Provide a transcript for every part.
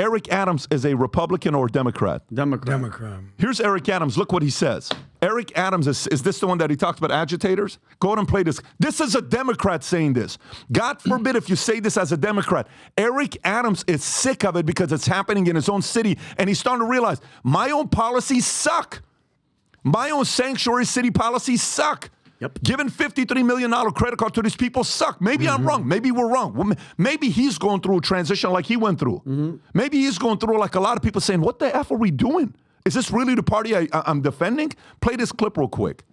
Eric Adams is a Republican or Democrat? Democrat. Here's Eric Adams. Look what he says. Eric Adams, is this the one that he talks about agitators? Go ahead and play this. This is a Democrat saying this. God forbid if you say this as a Democrat. Eric Adams is sick of it because it's happening in his own city, and he's starting to realize, my own policies suck. My own sanctuary city policies suck. Yep. Giving $53 million credit card to these people suck. Maybe I'm wrong. Maybe we're wrong. Well, maybe he's going through a transition like he went through. Maybe he's going through like a lot of people saying, what the F are we doing? Is this really the party I'm defending? Play this clip real quick.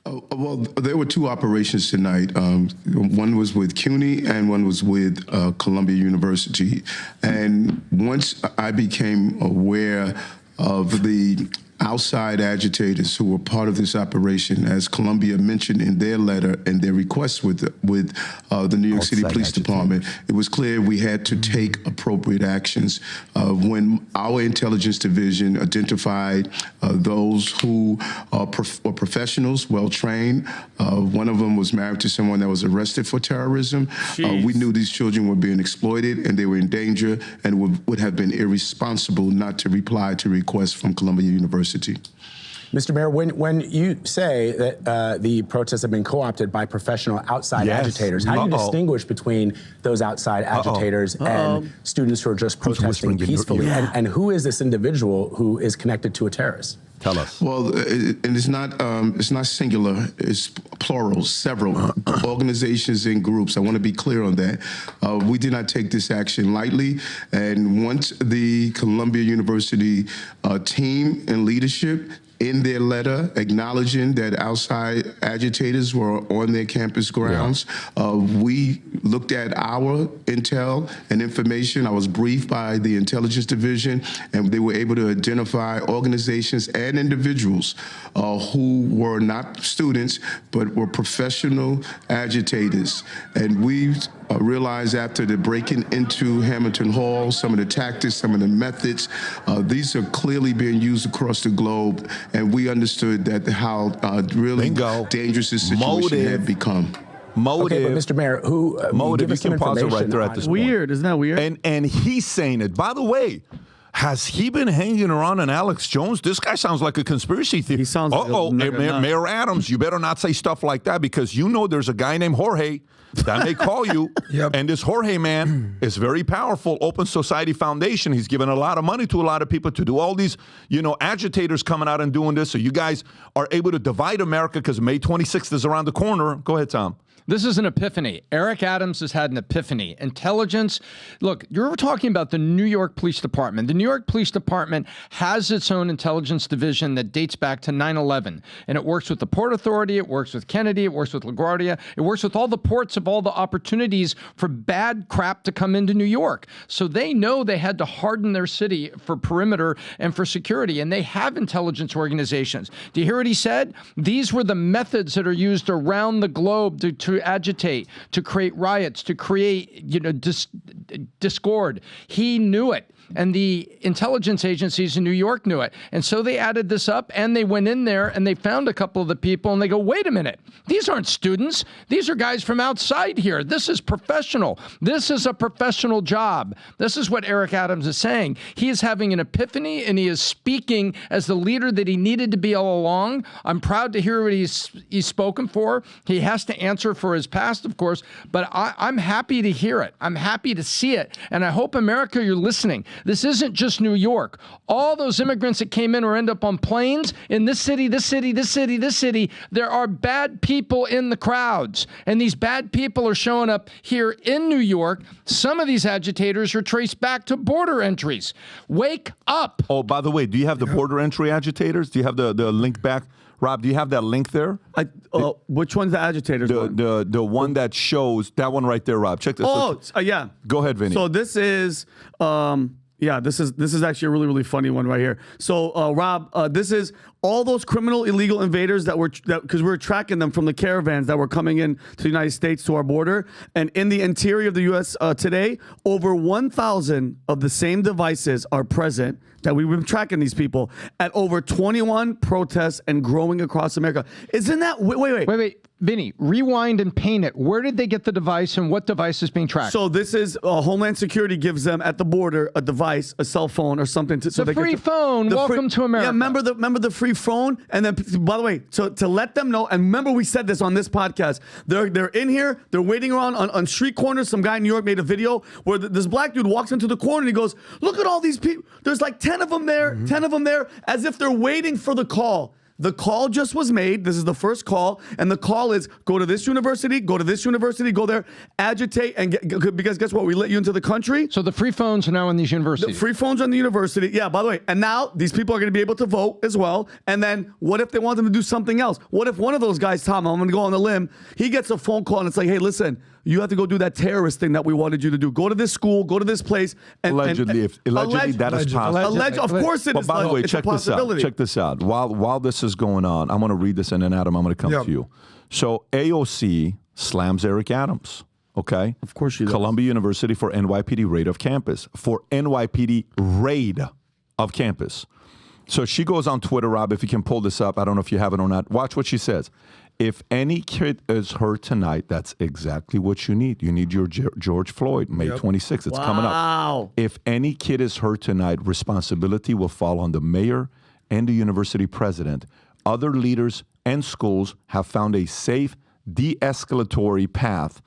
Well, there were two operations tonight. One was with CUNY and one was with Columbia University. And once I became aware of the outside agitators who were part of this operation, as Columbia mentioned in their letter and their request with the New York City Police Department, it was clear we had to take appropriate actions. When our intelligence division identified those who were professionals, well-trained, one of them was married to someone that was arrested for terrorism. We knew these children were being exploited and they were in danger, and would have been irresponsible not to reply to requests from Columbia University. Mr. Mayor, when you say that the protests have been co-opted by professional outside agitators, how do you distinguish between those outside agitators and students who are just protesting peacefully? And who is this individual who is connected to a terrorist? Tell us. Well, and it's not singular. It's plural. Several organizations and groups. I want to be clear on that. We did not take this action lightly. And once the Columbia University team and leadership, in their letter acknowledging that outside agitators were on their campus grounds, we looked at our intel and information. I was briefed by the intelligence division, and they were able to identify organizations and individuals who were not students, but were professional agitators. And we realized after the breaking into Hamilton Hall, some of the tactics, some of the methods, these are clearly being used across the globe. And we understood that how really dangerous this situation had become. Okay, but Mr. Mayor, motive, you can pause it right there at this point. Weird, isn't that weird? And he's saying it. By the way, has he been hanging around on Alex Jones? This guy sounds like a conspiracy theory. He sounds like Mayor Adams, you better not say stuff like that, because you know there's a guy named Jorge that may call you. And this Jorge man is very powerful. Open Society Foundation. He's given a lot of money to a lot of people to do all these, agitators coming out and doing this. So you guys are able to divide America because May 26th is around the corner. Go ahead, Tom. This is an epiphany. Eric Adams has had an epiphany. Intelligence. Look, you're talking about the New York Police Department. The New York Police Department has its own intelligence division that dates back to 9/11. And it works with the Port Authority. It works with Kennedy. It works with LaGuardia. It works with all the ports of all the opportunities for bad crap to come into New York. So they know they had to harden their city for perimeter and for security. And they have intelligence organizations. Do you hear what he said? These were the methods that are used around the globe to agitate, to create riots, to create, discord. He knew it. And the intelligence agencies in New York knew it. And so they added this up, and they went in there and they found a couple of the people, and they go, wait a minute, these aren't students. These are guys from outside here. This is professional. This is a professional job. This is what Eric Adams is saying. He is having an epiphany, and he is speaking as the leader that he needed to be all along. I'm proud to hear what he's spoken for. He has to answer for his past, of course, but I'm happy to hear it. I'm happy to see it. And I hope, America, you're listening. This isn't just New York. All those immigrants that came in or end up on planes in this city, this city, this city, this city, there are bad people in the crowds. And these bad people are showing up here in New York. Some of these agitators are traced back to border entries. Wake up. Oh, by the way, do you have the border entry agitators? Do you have the link back? Rob, do you have that link there? Which one's the agitators? The one that shows, that one right there, Rob. Check this. Yeah. Go ahead, Vinny. So this is... this is actually a really, really funny one right here. So, Rob, this is all those criminal illegal invaders because we were tracking them from the caravans that were coming in to the United States to our border. And in the interior of the U.S. Today, over 1,000 of the same devices are present that we've been tracking these people at over 21 protests and growing across America. Isn't that... Wait. Vinny, rewind and paint it. Where did they get the device and what device is being tracked? So this is Homeland Security gives them at the border a device, a cell phone or something. So the free phone. Welcome to America. Yeah, remember the free phone? And then, by the way, to let them know, and remember we said this on this podcast, they're in here, they're waiting around on street corners. Some guy in New York made a video where this black dude walks into the corner and he goes, look at all these people. There's like 10 of them there, 10 of them there, as if they're waiting for the call. The call just was made. This is the first call. And the call is go to this university, go there, agitate, and because guess what? We let you into the country. So the free phones are now in these universities. The free phones are in the university. Yeah, by the way. And now these people are going to be able to vote as well. And then what if they want them to do something else? What if one of those guys, Tom, I'm going to go on a limb, he gets a phone call and it's like, hey, listen, you have to go do that terrorist thing that we wanted you to do. Go to this school, go to this place. And, allegedly, that is possible. Of course it is. But by the way, it's check this out. Check this out. While this is going on, I'm going to read this, and then Adam, I'm going to come to you. So AOC slams Eric Adams. Okay. Of course she does. Columbia University for NYPD raid of campus. For NYPD raid of campus. So she goes on Twitter, Rob, if you can pull this up. I don't know if you have it or not. Watch what she says. If any kid is hurt tonight, that's exactly what you need. You need your George Floyd, May 26th. It's coming up. If any kid is hurt tonight, responsibility will fall on the mayor and the university president. Other leaders and schools have found a safe, de-escalatory path.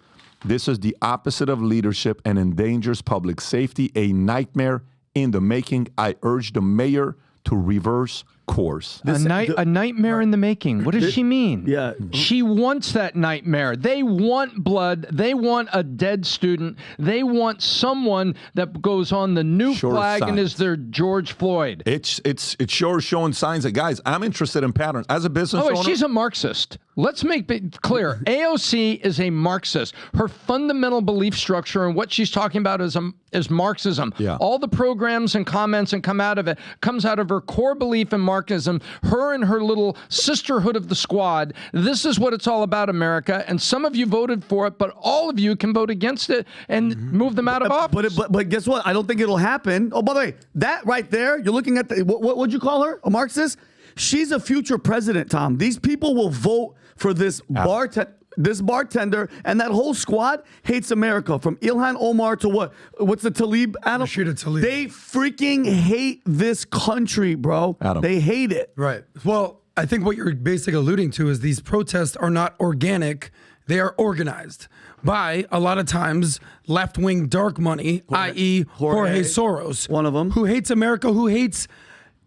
This is the opposite of leadership and endangers public safety, a nightmare in the making. I urge the mayor to reverse course. A nightmare in the making. What does she mean? Yeah. She wants that nightmare. They want blood. They want a dead student. They want someone that goes on the new flag and is their George Floyd. It's sure showing signs that, guys, I'm interested in patterns. As a business owner. She's a Marxist. Let's make it clear. AOC is a Marxist. Her fundamental belief structure and what she's talking about is Marxism. Yeah. All the programs and comments and comes out of her core belief in Marxism. Her and her little sisterhood of the squad. This is what it's all about, America. And some of you voted for it, but all of you can vote against it and move them out of office. But guess what? I don't think it'll happen. Oh, by the way, that right there, you're looking at what'd you call her? A Marxist? She's a future president, Tom. These people will vote for this bartender, and that whole squad hates America. From Ilhan Omar to what's the Tlaib? Adam? Rashida Tlaib. They freaking hate this country, bro. Adam. They hate it. Right. Well, I think what you're basically alluding to is these protests are not organic. They are organized by, a lot of times, left-wing dark money, i.e. Jorge Soros. One of them. Who hates America, who hates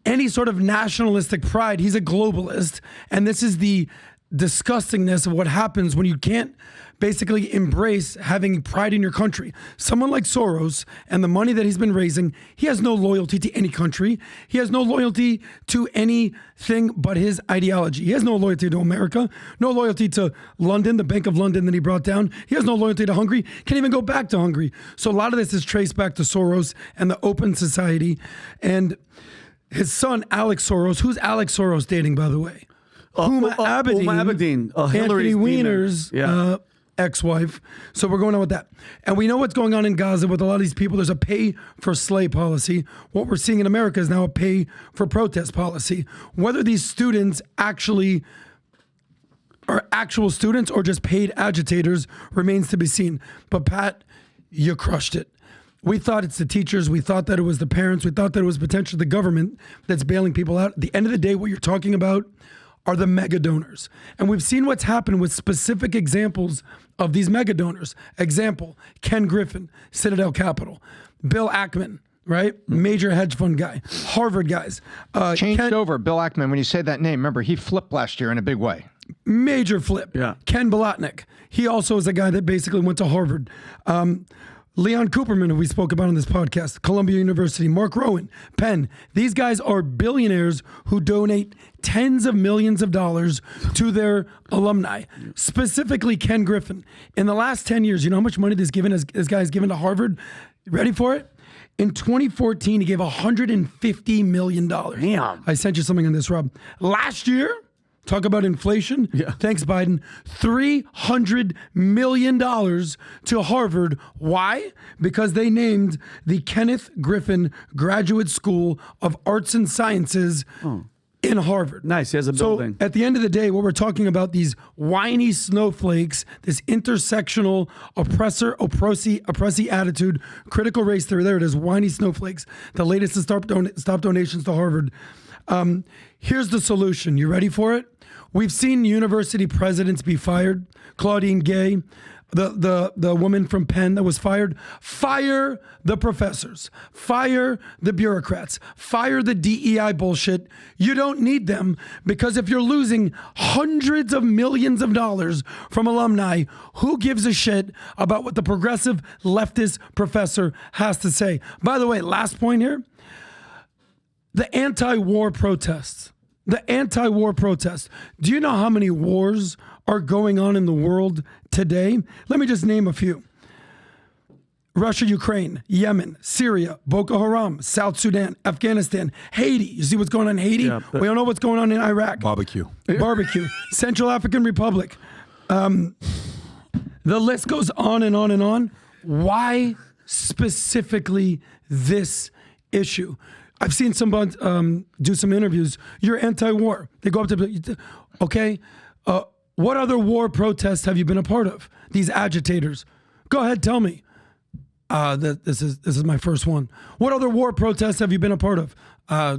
any sort of nationalistic pride. He's a globalist. And this is the disgustingness of what happens when you can't basically embrace having pride in your country. Someone like Soros and the money that he's been raising, he has no loyalty to any country. He has no loyalty to anything but his ideology. He has no loyalty to America, no loyalty to London, the Bank of London that he brought down. He has no loyalty to Hungary, can't even go back to Hungary. So a lot of this is traced back to Soros and the Open Society. And his son, Alex Soros, who's Alex Soros dating, by the way? Huma Abedin, Anthony Weiner's ex-wife. So we're going on with that. And we know what's going on in Gaza with a lot of these people. There's a pay-for-slay policy. What we're seeing in America is now a pay-for-protest policy. Whether these students actually are actual students or just paid agitators remains to be seen. But Pat, you crushed it. We thought it's the teachers. We thought that it was the parents. We thought that it was potentially the government that's bailing people out. At the end of the day, what you're talking about are the mega donors. And we've seen what's happened with specific examples of these mega donors. Example, Ken Griffin, Citadel Capital. Bill Ackman, right? Major hedge fund guy. Harvard guys. Changed over, Bill Ackman. When you say that name, remember, he flipped last year in a big way. Major flip. Yeah. Ken Blatnick. He also is a guy that basically went to Harvard. Leon Cooperman, who we spoke about on this podcast, Columbia University, Mark Rowan, Penn. These guys are billionaires who donate tens of millions of dollars to their alumni. Specifically, Ken Griffin. In the last 10 years, you know how much money this guy has given to Harvard? Ready for it? In 2014, he gave $150 million. Damn. I sent you something on this, Rob. Last year, talk about inflation. Yeah. Thanks, Biden. $300 million to Harvard. Why? Because they named the Kenneth Griffin Graduate School of Arts and Sciences in Harvard. Nice, he has a building. So at the end of the day, what we're talking about, these whiny snowflakes, this intersectional oppressee attitude, critical race theory, there it is, whiny snowflakes, the latest to stop donations to Harvard. Here's the solution. You ready for it? We've seen university presidents be fired. Claudine Gay, the woman from Penn that was fired. Fire the professors. Fire the bureaucrats. Fire the DEI bullshit. You don't need them, because if you're losing hundreds of millions of dollars from alumni, who gives a shit about what the progressive leftist professor has to say? By the way, last point here. The anti-war protests. The anti-war protests. Do you know how many wars are going on in the world today? Let me just name a few. Russia, Ukraine, Yemen, Syria, Boko Haram, South Sudan, Afghanistan, Haiti. You see what's going on in Haiti? Yeah, We don't know what's going on in Iraq. Barbecue. Central African Republic. The list goes on and on and on. Why specifically this issue? I've seen someone do some interviews. You're anti-war. They go up to, okay, what other war protests have you been a part of? These agitators. Go ahead, tell me. This is my first one. What other war protests have you been a part of?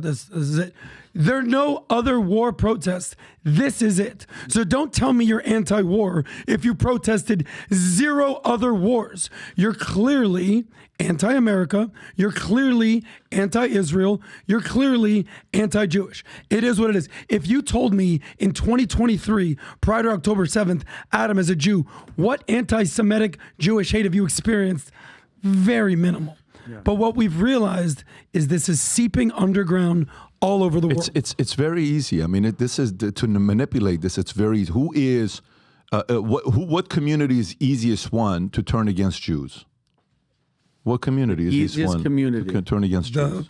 This is it. There are no other war protests. This is it. So don't tell me you're anti-war if you protested 0 other wars. You're clearly anti-America. You're clearly anti-Israel. You're clearly anti-Jewish. It is what it is. If you told me in 2023, prior to October 7th, Adam, as a Jew, what anti-Semitic Jewish hate have you experienced? Very minimal. Yeah. But what we've realized is this is seeping underground all over the world. It's very easy. I mean, this is to manipulate this. It's very easy. Who is what community is easiest one to turn against Jews? What community is easiest one to turn against Jews?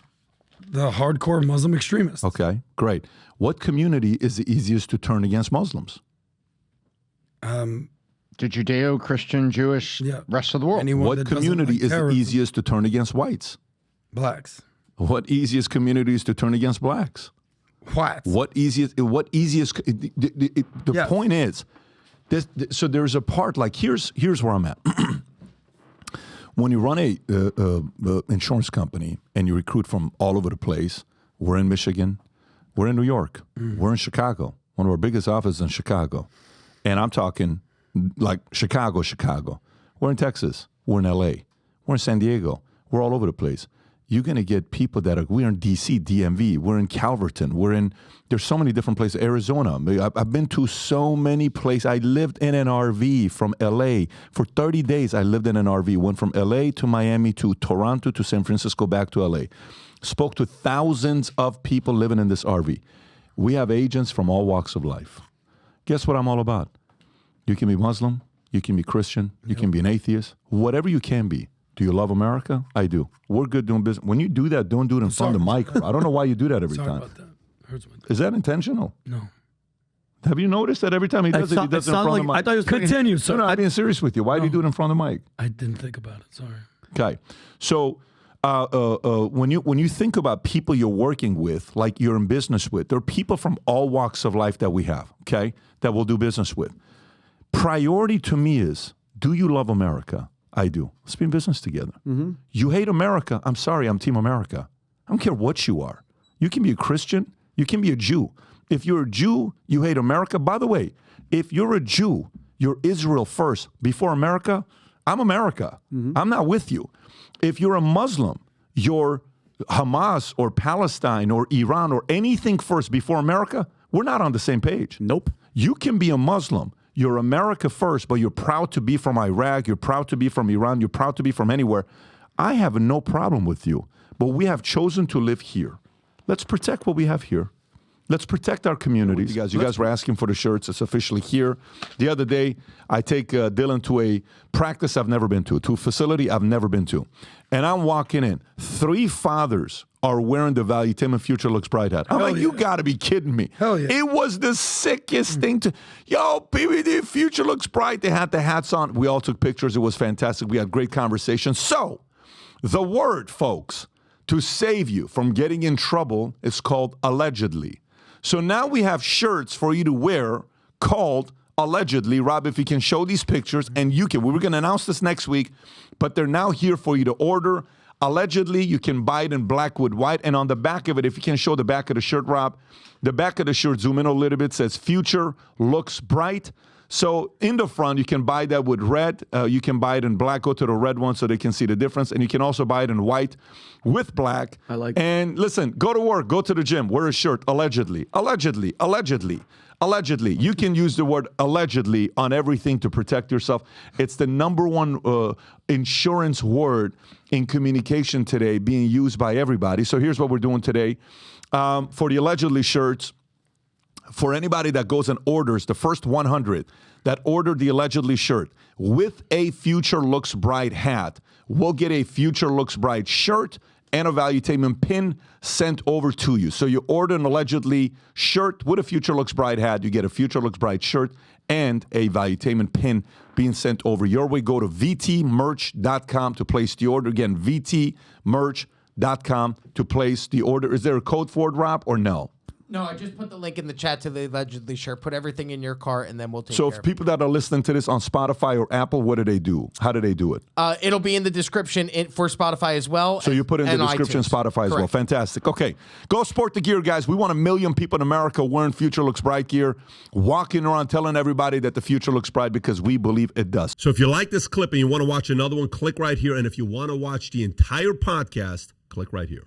The hardcore Muslim extremists. Okay, great. What community is the easiest to turn against Muslims? The Judeo-Christian, Jewish, rest of the world. What community is the easiest to turn against whites? Blacks. What easiest community is to turn against blacks? Whites. The point is, so there's a part, like here's where I'm at. When you run a insurance company and you recruit from all over the place, we're in Michigan, we're in New York, we're in Chicago, one of our biggest offices in Chicago. And I'm talking like Chicago. We're in Texas, we're in LA, we're in San Diego, we're all over the place. You're going to get people we're in DC, DMV, we're in Calverton, there's so many different places, Arizona. I've been to so many places. I lived in an RV from LA. For 30 days, I lived in an RV. Went from LA to Miami to Toronto to San Francisco, back to LA. Spoke to thousands of people living in this RV. We have agents from all walks of life. Guess what I'm all about? You can be Muslim, you can be Christian, you can be an atheist, whatever you can be. Do you love America? I do. We're good doing business. When you do that, don't do it in front of the mic. I don't know why you do that every time. Sorry about that. Hurts my Is that intentional? No. Have you noticed that every time he does it, he does it in front of the mic? I thought he was Continue, sir. No, I'm being serious with you. Why do you do it in front of the mic? I didn't think about it. Sorry. Okay. So when you think about people you're working with, like you're in business with, there are people from all walks of life that we have, okay, that we'll do business with. Priority to me is, do you love America? I do. Let's be in business together. Mm-hmm. You hate America? I'm sorry, I'm Team America. I don't care what you are. You can be a Christian. You can be a Jew. If you're a Jew, you hate America. By the way, if you're a Jew, you're Israel first before America. I'm America. Mm-hmm. I'm not with you. If you're a Muslim, you're Hamas or Palestine or Iran or anything first before America. We're not on the same page. Nope. You can be a Muslim. You're America first, but you're proud to be from Iraq. You're proud to be from Iran. You're proud to be from anywhere. I have no problem with you, but we have chosen to live here. Let's protect what we have here. Let's protect our communities. You guys were asking for the shirts. It's officially here. The other day, I take Dylan to a practice I've never been to a facility I've never been to. And I'm walking in. 3 fathers are wearing the Valuetainment Future Looks Bright hat. I'm like, you got to be kidding me. Hell yeah. It was the sickest thing to, PBD, Future Looks Bright. They had the hats on. We all took pictures. It was fantastic. We had great conversations. So, the word, folks, to save you from getting in trouble is called allegedly. So now we have shirts for you to wear called allegedly. Rob, if you can show these pictures, and you can. We were going to announce this next week, but they're now here for you to order. Allegedly, you can buy it in black with white. And on the back of it, if you can show the back of the shirt, Rob, the back of the shirt, zoom in a little bit, says future looks bright. So in the front, you can buy that with red. You can buy it in black. Go to the red one so they can see the difference. And you can also buy it in white with black. I like it. And listen, go to work, go to the gym, wear a shirt, allegedly, allegedly, allegedly. Allegedly. You can use the word allegedly on everything to protect yourself. It's the number one insurance word in communication today, being used by everybody. So here's what we're doing today. For the allegedly shirts, for anybody that goes and orders, the first 100 that ordered the allegedly shirt with a Future Looks Bright hat will get a Future Looks Bright shirt and a Valuetainment pin sent over to you. So you order an allegedly shirt with a Future Looks Bright hat, you get a Future Looks Bright shirt and a Valuetainment pin being sent over your way. Go to vtmerch.com to place the order. Again, vtmerch.com to place the order. Is there a code for it, Rob, or no? No, I just put the link in the chat to the allegedly shirt. Put everything in your cart, and then we'll take So care if of it. people that are listening to this on Spotify or Apple, what do they do? How do they do it? It'll be in the description for Spotify as well. So you put in the description iTunes. Spotify as well. Correct. Fantastic. Okay. Go sport the gear, guys. We want 1 million people in America wearing Future Looks Bright gear, walking around telling everybody that the future looks bright because we believe it does. So if you like this clip and you want to watch another one, click right here. And if you want to watch the entire podcast, click right here.